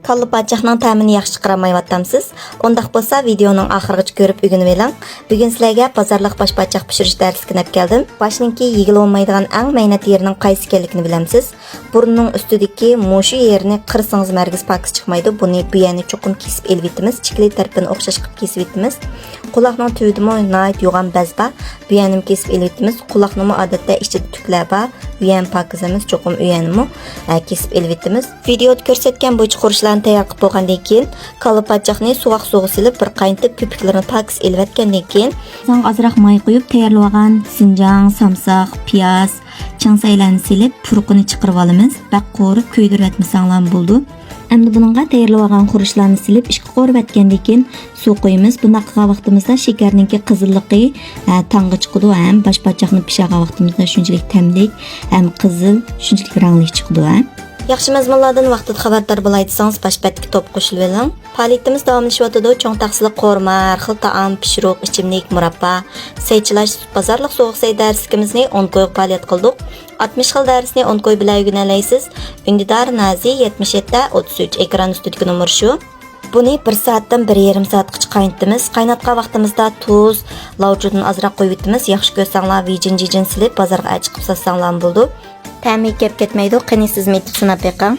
Kalla paçaqning ta'mini yaxshi chiqaramayaptamsiz? Undaq bo'lsa, videoning oxirigacha ko'rib o'rganib oling. Bugun sizlarga bozorliq bosh paçaq pishirish darsiga olib keldim. Boshninki yig'ilib olmaydigan eng maynat yerining qaysi ekanligini bilamsiz? Burunning ustidagi mushu yerini qirsangiz margiz pakiz chiqmaydi. Buni bu yana cho'qim kesib elvitimiz, chikli tarafini o'xshash qilib kesib etimiz. Quloqning tuvida nayt yo'g'an bazba, bu yana kesib elvitimiz. Quloqning odatda ichida tuklar bor. Bu yana pakizimiz cho'qim u yana kesib elvitimiz. Videoda ko'rsatgan bo'yicha qurishlarni tayyor qilib bo'lgandan keyin kalla paçaqni suvoq suvga silib bir qaynatib ko'piklarini pakiz elvatgandan keyin ozroq may qo'yib tayyorlab olgan sinjang, samsaq, piyoz, changsaylarni silib puruqini chiqarib olamiz. Baq qo'rib kuydirib etmasanglar bo'ldi. Endi buningga tayyorlab olgan xurishlarni silib ishga qo'rib etgandan keyin suv qo'yamiz. Bunday qilgan vaqtimizda shakarninki qizilligi tangga chiqadi ham bosh paçaqni pishirgan vaqtimizda shunchalik tamlik ham qizil shunchalik rangli chiqadi. Yaxshi mazmunlardan vaqtida xabardor bo'laydisangiz boshpatga to'p qo'shilib oling. Faoliyatimiz davomlashyotdi. Cho'ng taqsili qo'rma, har xil taom, pishiruq, ichimlik, murabba, saychilash, bozorliq so'g'uq say darsimizni 10 qo'yib faoliyat qildik. 60 xil darsni 10 qo'y bilan o'rganalaysiz. Undidar Nazi 7733 ekran ustidagi nomer shu. Buni 1 soatdan 1,5 soatgacha qaynatamiz. Qaynatgan vaqtimizda tuz, lavjudni ozroq qo'yib etamiz. Yaxshi ko'rsanglar vijin-jijin silib bozorga chiqib satsanglar bo'ldi. Ta'mi kep ketmaydi. Qani siz metib sinab beqing.